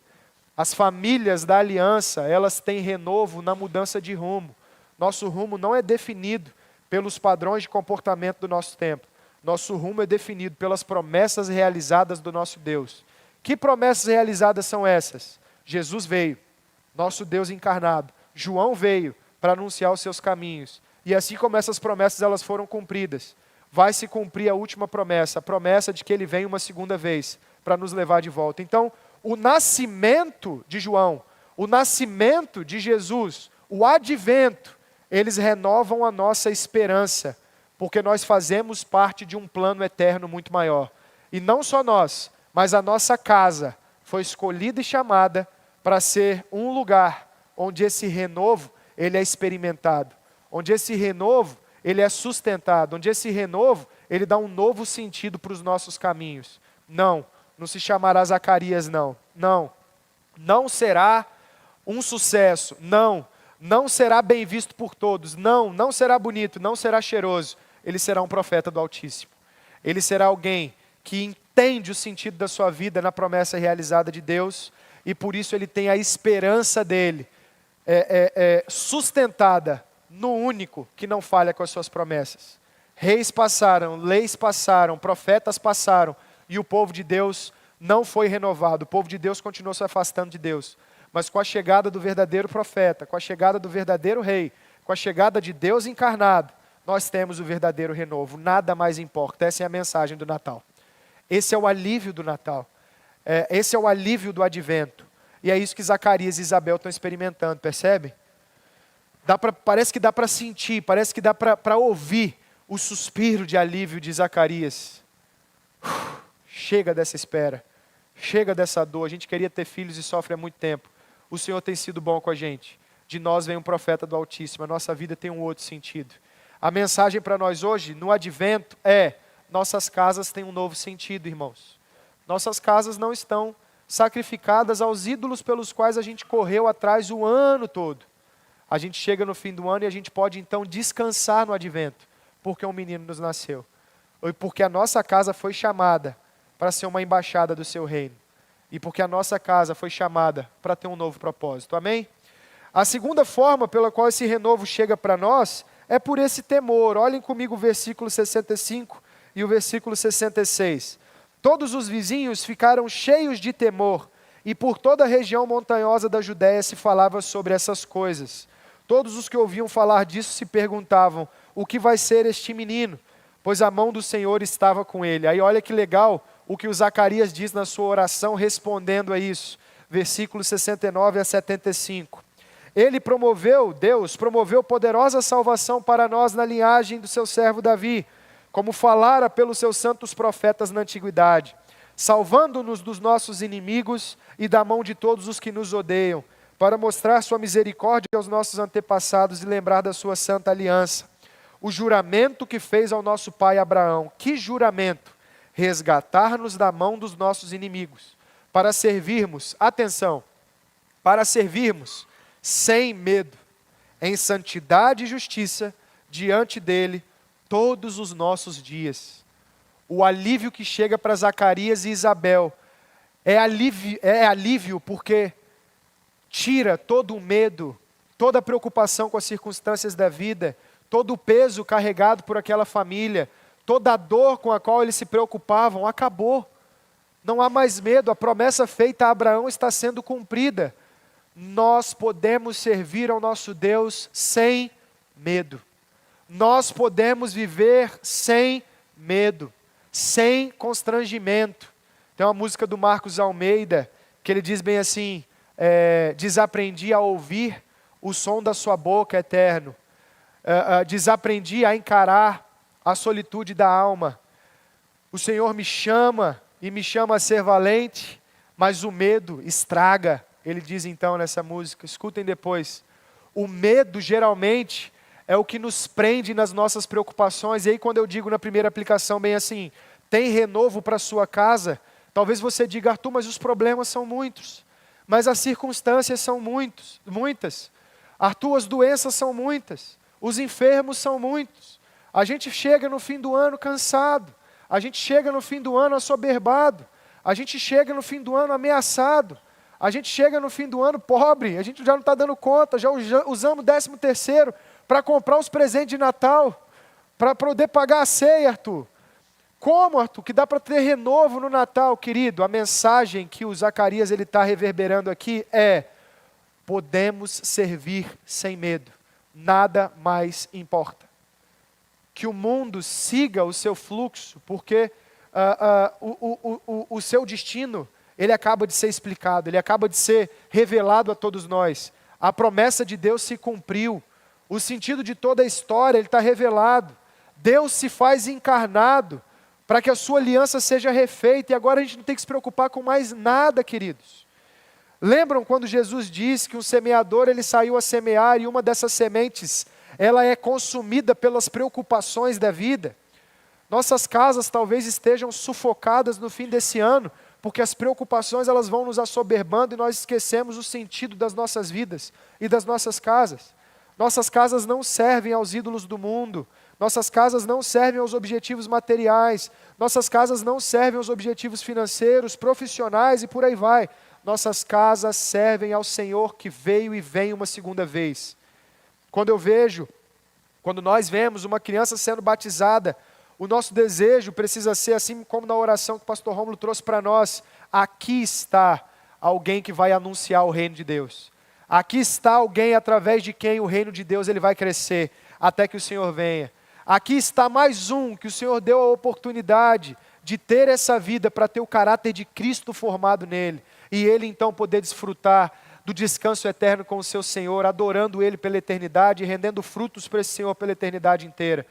As famílias da aliança, elas têm renovo na mudança de rumo. Nosso rumo não é definido pelos padrões de comportamento do nosso tempo. Nosso rumo é definido pelas promessas realizadas do nosso Deus. Que promessas realizadas são essas? Jesus veio, nosso Deus encarnado. João veio para anunciar os seus caminhos. E assim como essas promessas elas foram cumpridas, vai se cumprir a última promessa, a promessa de que ele vem uma segunda vez para nos levar de volta. Então, o nascimento de João, o nascimento de Jesus, o advento, eles renovam a nossa esperança, porque nós fazemos parte de um plano eterno muito maior. E não só nós, mas a nossa casa foi escolhida e chamada para ser um lugar onde esse renovo ele é experimentado, onde esse renovo ele é sustentado, onde esse renovo ele dá um novo sentido para os nossos caminhos. Não se chamará Zacarias, não será um sucesso, não será bem visto por todos, não será bonito, não será cheiroso. Ele será um profeta do Altíssimo. Ele será alguém que entende o sentido da sua vida na promessa realizada de Deus, e por isso ele tem a esperança dele sustentada no único que não falha com as suas promessas. Reis passaram, leis passaram, profetas passaram, e o povo de Deus não foi renovado. O povo de Deus continuou se afastando de Deus. Mas com a chegada do verdadeiro profeta, com a chegada do verdadeiro rei, com a chegada de Deus encarnado, nós temos o verdadeiro renovo. Nada mais importa. Essa é a mensagem do Natal. Esse é o alívio do Natal. Esse é o alívio do advento. E é isso que Zacarias e Isabel estão experimentando, percebe? Parece que dá para sentir, parece que dá para ouvir o suspiro de alívio de Zacarias. Chega dessa espera, chega dessa dor. A gente queria ter filhos e sofre há muito tempo. O Senhor tem sido bom com a gente. De nós vem um profeta do Altíssimo, a nossa vida tem um outro sentido. A mensagem para nós hoje, no advento, nossas casas têm um novo sentido, irmãos. Nossas casas não estão sacrificadas aos ídolos pelos quais a gente correu atrás o ano todo. A gente chega no fim do ano e a gente pode então descansar no advento, porque um menino nos nasceu. Ou porque a nossa casa foi chamada para ser uma embaixada do seu reino. E porque a nossa casa foi chamada para ter um novo propósito. Amém? A segunda forma pela qual esse renovo chega para nós é por esse temor. Olhem comigo o versículo 65 e o versículo 66. Todos os vizinhos ficaram cheios de temor, e por toda a região montanhosa da Judéia se falava sobre essas coisas. Todos os que ouviam falar disso se perguntavam: o que vai ser este menino? Pois a mão do Senhor estava com ele. Aí olha que legal o que o Zacarias diz na sua oração respondendo a isso. Versículos 69 a 75. Deus promoveu poderosa salvação para nós na linhagem do seu servo Davi, como falara pelos seus santos profetas na antiguidade, salvando-nos dos nossos inimigos e da mão de todos os que nos odeiam, para mostrar sua misericórdia aos nossos antepassados e lembrar da sua santa aliança. O juramento que fez ao nosso pai Abraão. Que juramento? Resgatar-nos da mão dos nossos inimigos, para servirmos, atenção, para servirmos sem medo, em santidade e justiça, diante dele, todos os nossos dias. O alívio que chega para Zacarias e Isabel é alívio porque tira todo o medo, toda a preocupação com as circunstâncias da vida, todo o peso carregado por aquela família, toda a dor com a qual eles se preocupavam, acabou. Não há mais medo, a promessa feita a Abraão está sendo cumprida. Nós podemos servir ao nosso Deus sem medo. Nós podemos viver sem medo, sem constrangimento. Tem uma música do Marcos Almeida, que ele diz bem assim, desaprendi a ouvir o som da sua boca, eterno. Desaprendi a encarar a solitude da alma. O Senhor me chama e me chama a ser valente, mas o medo estraga. Ele diz então nessa música, escutem depois. O medo geralmente é o que nos prende nas nossas preocupações. E aí quando eu digo na primeira aplicação bem assim, tem renovo para a sua casa, talvez você diga: Arthur, mas os problemas são muitos, mas as circunstâncias são muitas. Arthur, as doenças são muitas, os enfermos são muitos. A gente chega no fim do ano cansado, a gente chega no fim do ano assoberbado, a gente chega no fim do ano ameaçado, a gente chega no fim do ano pobre, a gente já não está dando conta, já usamos o 13º para comprar os presentes de Natal, para poder pagar a ceia, Arthur. Como, Arthur, que dá para ter renovo no Natal, querido? A mensagem que o Zacarias está reverberando aqui é: podemos servir sem medo, nada mais importa. que o mundo siga o seu fluxo, porque o seu destino, ele acaba de ser explicado, ele acaba de ser revelado a todos nós. A promessa de Deus se cumpriu. O sentido de toda a história, ele está revelado. Deus se faz encarnado para que a sua aliança seja refeita. E agora a gente não tem que se preocupar com mais nada, queridos. Lembram quando Jesus disse que um semeador, ele saiu a semear e uma dessas sementes, ela é consumida pelas preocupações da vida? Nossas casas talvez estejam sufocadas no fim desse ano, porque as preocupações elas vão nos assoberbando e nós esquecemos o sentido das nossas vidas e das nossas casas. Nossas casas não servem aos ídolos do mundo, nossas casas não servem aos objetivos materiais, nossas casas não servem aos objetivos financeiros, profissionais e por aí vai. Nossas casas servem ao Senhor que veio e vem uma segunda vez. Quando nós vemos uma criança sendo batizada, o nosso desejo precisa ser, assim como na oração que o pastor Rômulo trouxe para nós, aqui está alguém que vai anunciar o reino de Deus. Aqui está alguém através de quem o reino de Deus ele vai crescer, até que o Senhor venha. Aqui está mais um que o Senhor deu a oportunidade de ter essa vida para ter o caráter de Cristo formado nele. E ele então poder desfrutar do descanso eterno com o seu Senhor, adorando ele pela eternidade e rendendo frutos para esse Senhor pela eternidade inteira.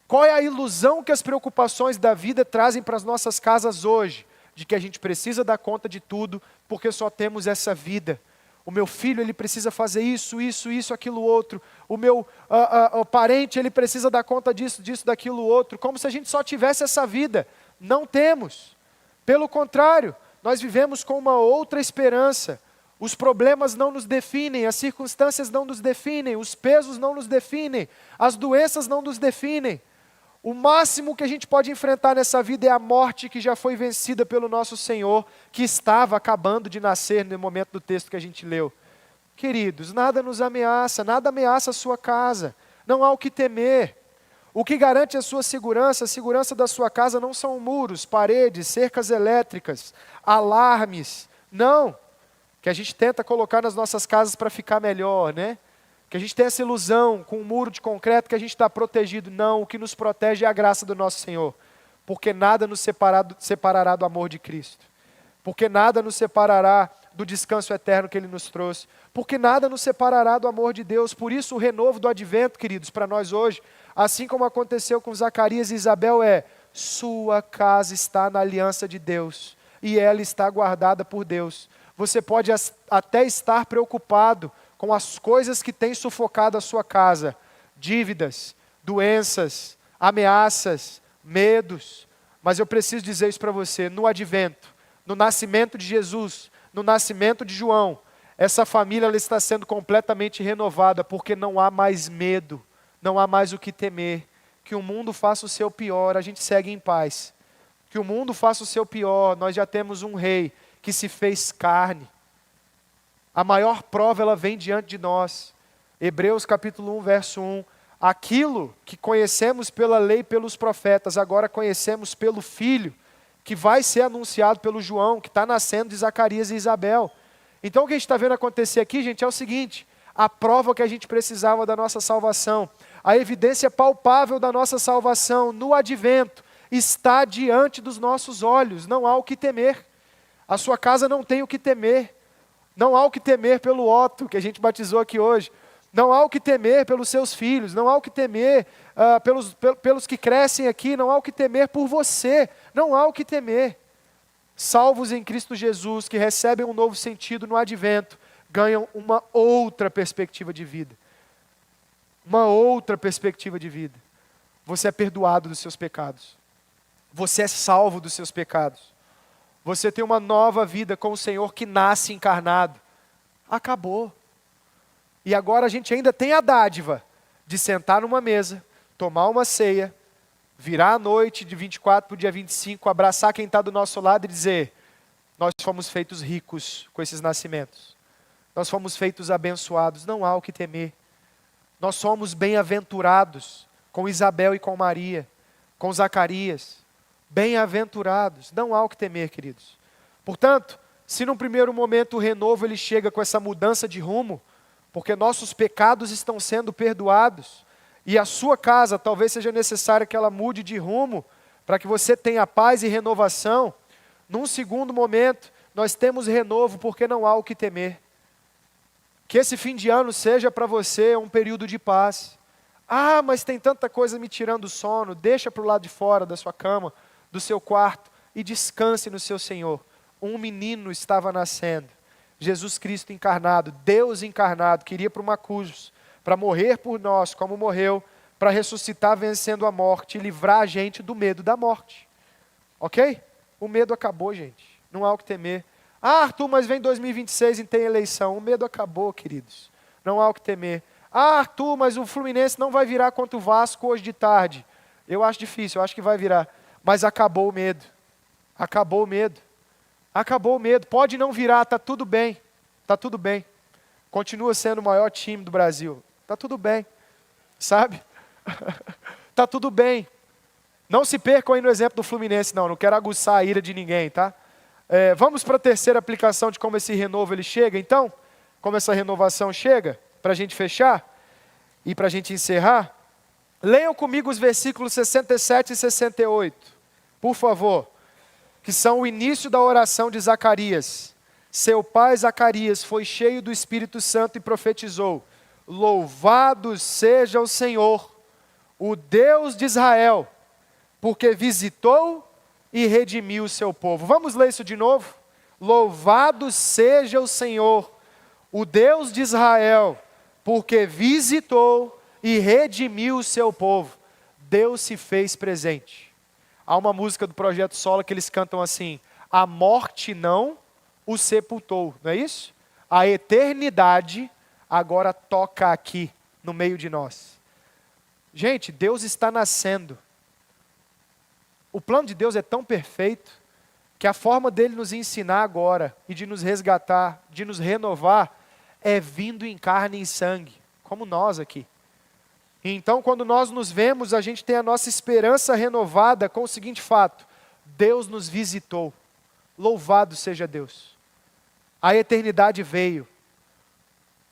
Qual é a ilusão que as preocupações da vida trazem para as nossas casas hoje? De que a gente precisa dar conta de tudo, porque só temos essa vida. O meu filho, ele precisa fazer isso, aquilo, outro. O meu o parente, ele precisa dar conta disso, daquilo, outro. Como se a gente só tivesse essa vida. Não temos. Pelo contrário, nós vivemos com uma outra esperança. Os problemas não nos definem, as circunstâncias não nos definem, os pesos não nos definem, as doenças não nos definem. O máximo que a gente pode enfrentar nessa vida é a morte que já foi vencida pelo nosso Senhor, que estava acabando de nascer no momento do texto que a gente leu. Queridos, nada nos ameaça, nada ameaça a sua casa, não há o que temer. O que garante a sua segurança, a segurança da sua casa não são muros, paredes, cercas elétricas, alarmes, não. Que a gente tenta colocar nas nossas casas para ficar melhor, né? Que a gente tem essa ilusão com um muro de concreto que a gente está protegido. Não, o que nos protege é a graça do nosso Senhor. Porque nada nos separará do amor de Cristo. Porque nada nos separará do descanso eterno que Ele nos trouxe. Porque nada nos separará do amor de Deus. Por isso o renovo do advento, queridos, para nós hoje, assim como aconteceu com Zacarias e Isabel, sua casa está na aliança de Deus. E ela está guardada por Deus. Você pode até estar preocupado com as coisas que têm sufocado a sua casa, dívidas, doenças, ameaças, medos, mas eu preciso dizer isso para você, no advento, no nascimento de Jesus, no nascimento de João, essa família ela está sendo completamente renovada, porque não há mais medo, não há mais o que temer, que o mundo faça o seu pior, a gente segue em paz, que o mundo faça o seu pior, nós já temos um rei que se fez carne. A maior prova, ela vem diante de nós. Hebreus capítulo 1, verso 1. Aquilo que conhecemos pela lei e pelos profetas, agora conhecemos pelo Filho, que vai ser anunciado pelo João, que está nascendo de Zacarias e Isabel. Então o que a gente está vendo acontecer aqui, gente, é o seguinte, a prova que a gente precisava da nossa salvação, a evidência palpável da nossa salvação no advento, está diante dos nossos olhos, não há o que temer. A sua casa não tem o que temer. Não há o que temer pelo Otto, que a gente batizou aqui hoje. Não há o que temer pelos seus filhos. Não há o que temer pelos que crescem aqui. Não há o que temer por você. Não há o que temer. Salvos em Cristo Jesus, que recebem um novo sentido no advento, ganham uma outra perspectiva de vida. Uma outra perspectiva de vida. Você é perdoado dos seus pecados. Você é salvo dos seus pecados. Você tem uma nova vida com o Senhor que nasce encarnado. Acabou. E agora a gente ainda tem a dádiva de sentar numa mesa, tomar uma ceia, virar a noite de 24 para o dia 25, abraçar quem está do nosso lado e dizer, nós fomos feitos ricos com esses nascimentos. Nós fomos feitos abençoados, não há o que temer. Nós somos bem-aventurados com Isabel e com Maria, com Zacarias. Bem-aventurados, não há o que temer, queridos. Portanto, se num primeiro momento o renovo ele chega com essa mudança de rumo, porque nossos pecados estão sendo perdoados, e a sua casa talvez seja necessário que ela mude de rumo, para que você tenha paz e renovação, num segundo momento, nós temos renovo porque não há o que temer. Que esse fim de ano seja para você um período de paz. Ah, mas tem tanta coisa me tirando o sono. Deixa para o lado de fora da sua cama, do seu quarto, e descanse no seu Senhor. Um menino estava nascendo. Jesus Cristo encarnado, Deus encarnado, que iria para uma cruz, para morrer por nós, como morreu, para ressuscitar vencendo a morte e livrar a gente do medo da morte. Ok? O medo acabou, gente. Não há o que temer. Ah, Arthur, mas vem 2026 e tem eleição. O medo acabou, queridos. Não há o que temer. Ah, Arthur, mas o Fluminense não vai virar contra o Vasco hoje de tarde. Eu acho difícil, eu acho que vai virar. Mas acabou o medo. Acabou o medo. Acabou o medo. Pode não virar, está tudo bem. Está tudo bem. Continua sendo o maior time do Brasil. Está tudo bem. Sabe? Está tudo bem. Não se percam aí no exemplo do Fluminense, não. Não quero aguçar a ira de ninguém, tá? Vamos para a terceira aplicação de como esse renovo ele chega, então? Como essa renovação chega? Para a gente fechar e para a gente encerrar. Leiam comigo os versículos 67 e 68, por favor. Que são o início da oração de Zacarias. Seu pai Zacarias foi cheio do Espírito Santo e profetizou: louvado seja o Senhor, o Deus de Israel, porque visitou e redimiu o seu povo. Vamos ler isso de novo? Louvado seja o Senhor, o Deus de Israel, porque visitou e redimiu o seu povo. Deus se fez presente. Há uma música do Projeto Sola que eles cantam assim: a morte não o sepultou, não é isso? A eternidade agora toca aqui, no meio de nós. Gente, Deus está nascendo. O plano de Deus é tão perfeito, que a forma dele nos ensinar agora, e de nos resgatar, de nos renovar, é vindo em carne e sangue, como nós aqui. Então, quando nós nos vemos, a gente tem a nossa esperança renovada com o seguinte fato: Deus nos visitou. Louvado seja Deus. A eternidade veio.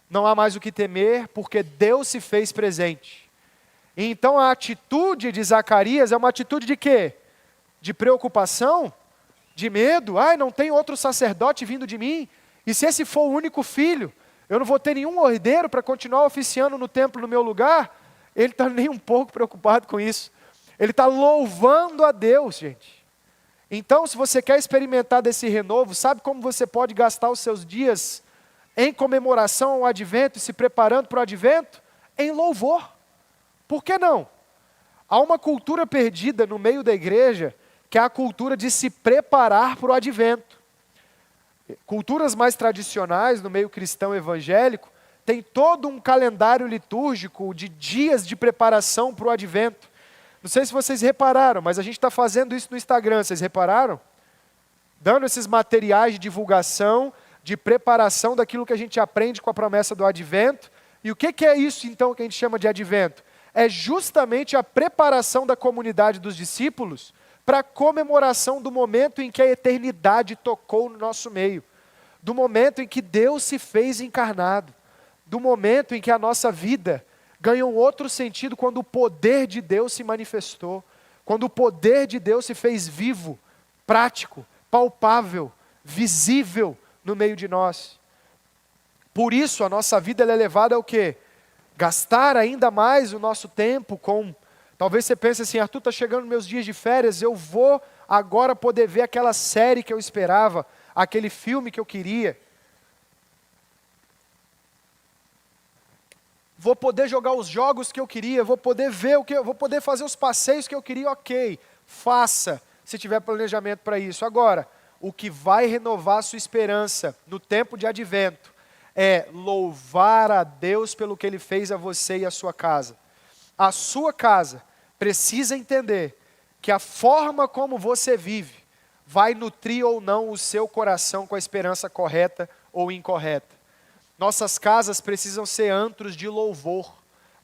Não há mais o que temer, porque Deus se fez presente. E então a atitude de Zacarias é uma atitude de quê? De preocupação? De medo? Ai, não tem outro sacerdote vindo de mim? E se esse for o único filho, eu não vou ter nenhum herdeiro para continuar oficiando no templo no meu lugar? Ele está nem um pouco preocupado com isso. Ele está louvando a Deus, gente. Então, se você quer experimentar desse renovo, sabe como você pode gastar os seus dias em comemoração ao advento e se preparando para o advento? Em louvor. Por que não? Há uma cultura perdida no meio da igreja, que é a cultura de se preparar para o advento. Culturas mais tradicionais, no meio cristão evangélico, tem todo um calendário litúrgico de dias de preparação para o advento. Não sei se vocês repararam, mas a gente está fazendo isso no Instagram, vocês repararam? Dando esses materiais de divulgação, de preparação daquilo que a gente aprende com a promessa do advento. E o que é isso então que a gente chama de advento? É justamente a preparação da comunidade dos discípulos para a comemoração do momento em que a eternidade tocou no nosso meio, do momento em que Deus se fez encarnado, do momento em que a nossa vida ganhou outro sentido quando o poder de Deus se manifestou, quando o poder de Deus se fez vivo, prático, palpável, visível no meio de nós. Por isso a nossa vida ela é levada ao quê? Gastar ainda mais o nosso tempo com... Talvez você pense assim: Arthur, está chegando meus dias de férias, eu vou agora poder ver aquela série que eu esperava, aquele filme que eu queria. Vou poder jogar os jogos que eu queria, vou poder ver o que vou poder fazer os passeios que eu queria, ok. Faça, se tiver planejamento para isso. Agora, o que vai renovar a sua esperança no tempo de advento é louvar a Deus pelo que Ele fez a você e a sua casa. A sua casa precisa entender que a forma como você vive vai nutrir ou não o seu coração com a esperança correta ou incorreta. Nossas casas precisam ser antros de louvor.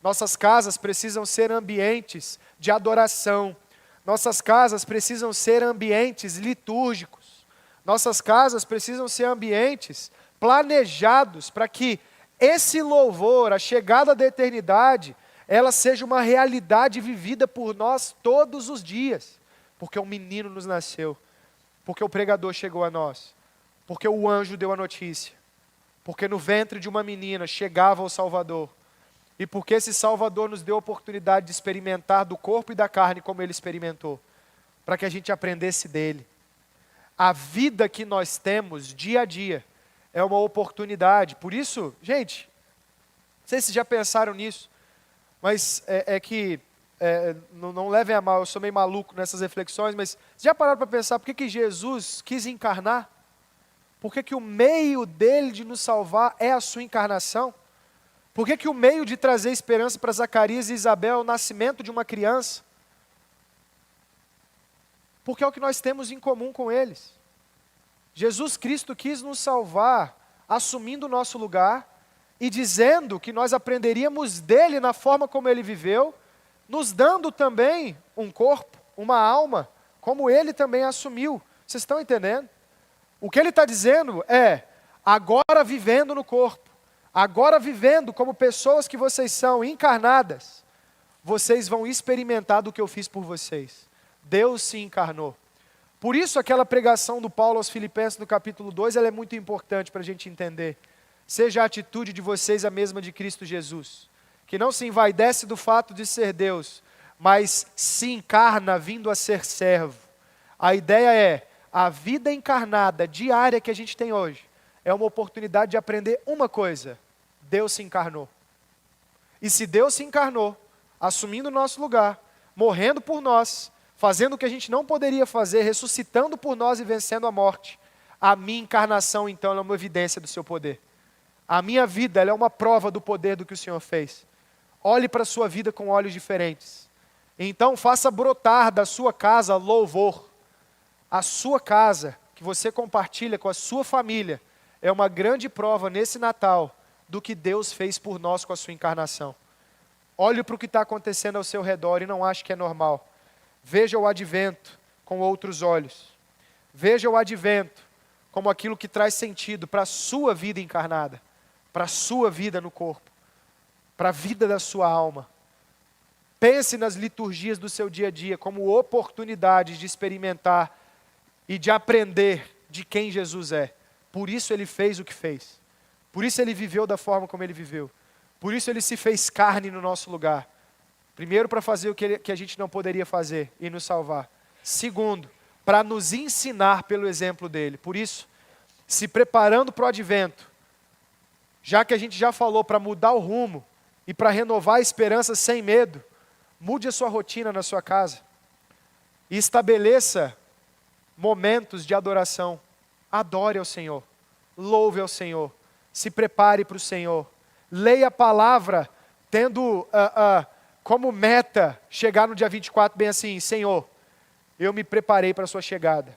Nossas casas precisam ser ambientes de adoração. Nossas casas precisam ser ambientes litúrgicos. Nossas casas precisam ser ambientes planejados para que esse louvor, a chegada da eternidade, ela seja uma realidade vivida por nós todos os dias. Porque um menino nos nasceu, porque o pregador chegou a nós, porque o anjo deu a notícia, porque no ventre de uma menina chegava o Salvador, e porque esse Salvador nos deu a oportunidade de experimentar do corpo e da carne como ele experimentou, para que a gente aprendesse dele. A vida que nós temos dia a dia é uma oportunidade. Por isso, gente, não sei se já pensaram nisso, mas não levem a mal, eu sou meio maluco nessas reflexões, mas já pararam para pensar por que Jesus quis encarnar? Por que o meio dele de nos salvar é a sua encarnação? Por que o meio de trazer esperança para Zacarias e Isabel é o nascimento de uma criança? Porque é o que nós temos em comum com eles. Jesus Cristo quis nos salvar, assumindo o nosso lugar e dizendo que nós aprenderíamos dele na forma como ele viveu, nos dando também um corpo, uma alma, como ele também assumiu. Vocês estão entendendo? O que ele está dizendo é, agora vivendo no corpo, agora vivendo como pessoas que vocês são, encarnadas, vocês vão experimentar do que eu fiz por vocês. Deus se encarnou. Por isso aquela pregação do Paulo aos Filipenses no capítulo 2, ela é muito importante para a gente entender. Seja a atitude de vocês a mesma de Cristo Jesus, que não se envaidece do fato de ser Deus, mas se encarna vindo a ser servo. A ideia é, a vida encarnada, diária que a gente tem hoje, é uma oportunidade de aprender uma coisa: Deus se encarnou. E se Deus se encarnou, assumindo o nosso lugar, morrendo por nós, fazendo o que a gente não poderia fazer, ressuscitando por nós e vencendo a morte, a minha encarnação então é uma evidência do seu poder. A minha vida ela é uma prova do poder do que o Senhor fez. Olhe para a sua vida com olhos diferentes. Então faça brotar da sua casa louvor. A sua casa, que você compartilha com a sua família, é uma grande prova nesse Natal do que Deus fez por nós com a sua encarnação. Olhe para o que está acontecendo ao seu redor e não ache que é normal. Veja o advento com outros olhos. Veja o advento como aquilo que traz sentido para a sua vida encarnada, para a sua vida no corpo, para a vida da sua alma. Pense nas liturgias do seu dia a dia como oportunidades de experimentar e de aprender de quem Jesus é. Por isso ele fez o que fez. Por isso ele viveu da forma como ele viveu. Por isso ele se fez carne no nosso lugar. Primeiro, para fazer o que a gente não poderia fazer e nos salvar. Segundo, para nos ensinar pelo exemplo dele. Por isso, se preparando para o advento, já que a gente já falou para mudar o rumo e para renovar a esperança sem medo, mude a sua rotina na sua casa e estabeleça momentos de adoração. Adore ao Senhor, louve ao Senhor, se prepare para o Senhor, leia a palavra tendo como meta chegar no dia 24 bem assim: Senhor, eu me preparei para a sua chegada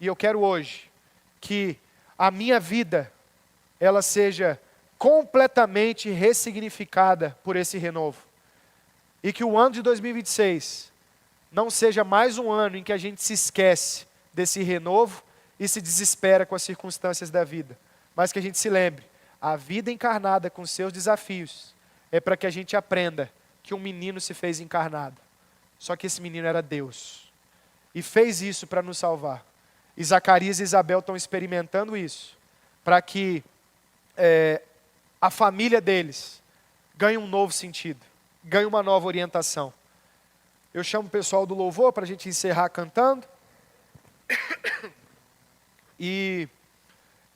e eu quero hoje que a minha vida ela seja completamente ressignificada por esse renovo. E que o ano de 2026 não seja mais um ano em que a gente se esquece desse renovo e se desespera com as circunstâncias da vida. Mas que a gente se lembre, a vida encarnada com seus desafios é para que a gente aprenda que um menino se fez encarnado. Só que esse menino era Deus. E fez isso para nos salvar. E Zacarias e Isabel estão experimentando isso, para que a família deles ganhe um novo sentido, ganhe uma nova orientação. Eu chamo o pessoal do louvor para a gente encerrar cantando. E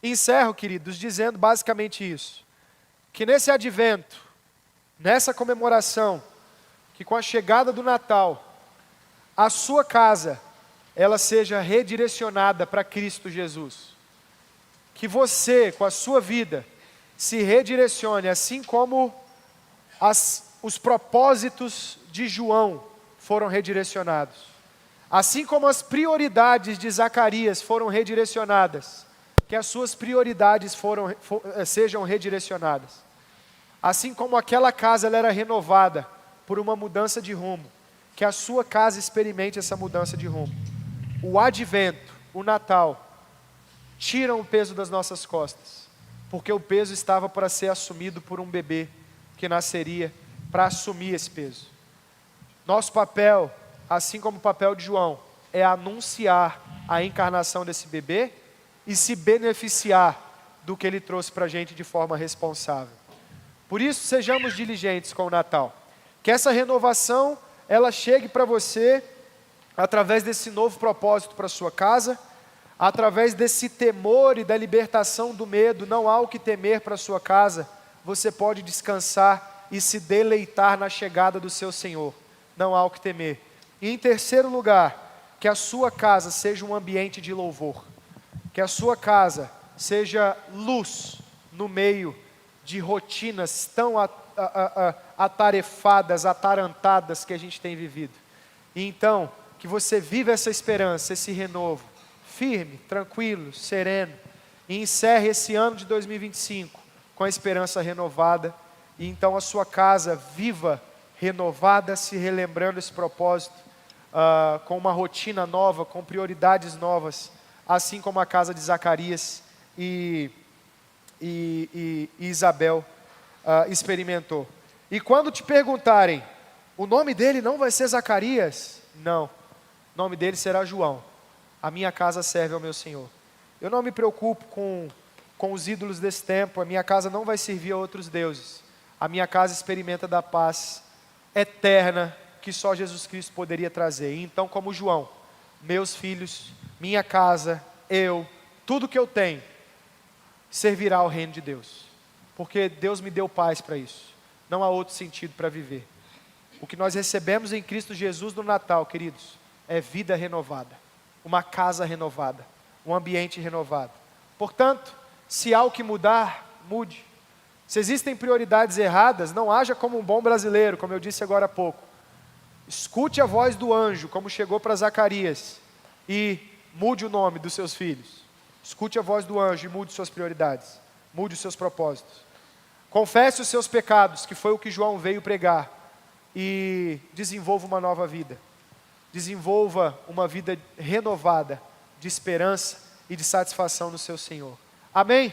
encerro, queridos, dizendo basicamente isso. Que nesse advento, nessa comemoração, que com a chegada do Natal, a sua casa, ela seja redirecionada para Cristo Jesus. Que você, com a sua vida, se redirecione, assim como os propósitos de João foram redirecionados. Assim como as prioridades de Zacarias foram redirecionadas, que as suas prioridades sejam redirecionadas. Assim como aquela casa ela era renovada por uma mudança de rumo, que a sua casa experimente essa mudança de rumo. O advento, o Natal, tiram o peso das nossas costas, porque o peso estava para ser assumido por um bebê que nasceria para assumir esse peso. Nosso papel, assim como o papel de João, é anunciar a encarnação desse bebê e se beneficiar do que ele trouxe para a gente de forma responsável. Por isso, sejamos diligentes com o Natal. Que essa renovação, ela chegue para você através desse novo propósito para a sua casa, através desse temor e da libertação do medo. Não há o que temer para a sua casa. Você pode descansar e se deleitar na chegada do seu Senhor. Não há o que temer. E em terceiro lugar, que a sua casa seja um ambiente de louvor. Que a sua casa seja luz no meio de rotinas tão atarefadas, atarantadas que a gente tem vivido. E então, que você viva essa esperança, esse renovo, firme, tranquilo, sereno, e encerre esse ano de 2025 com a esperança renovada, e então a sua casa viva, renovada, se relembrando esse propósito, com uma rotina nova, com prioridades novas, assim como a casa de Zacarias e Isabel experimentou. E quando te perguntarem, o nome dele não vai ser Zacarias? Não, o nome dele será João. A minha casa serve ao meu Senhor. Eu não me preocupo com os ídolos desse tempo. A minha casa não vai servir a outros deuses. A minha casa experimenta da paz eterna que só Jesus Cristo poderia trazer. E então, como João, meus filhos, minha casa, eu, tudo que eu tenho, servirá ao reino de Deus. Porque Deus me deu paz para isso. Não há outro sentido para viver. O que nós recebemos em Cristo Jesus no Natal, queridos, é vida renovada, uma casa renovada, um ambiente renovado. Portanto, se há o que mudar, mude. Se existem prioridades erradas, não haja como um bom brasileiro, como eu disse agora há pouco. Escute a voz do anjo, como chegou para Zacarias, e mude o nome dos seus filhos. Escute a voz do anjo e mude suas prioridades, mude os seus propósitos. Confesse os seus pecados, que foi o que João veio pregar, e desenvolva uma nova vida. Desenvolva uma vida renovada, de esperança e de satisfação no seu Senhor. Amém?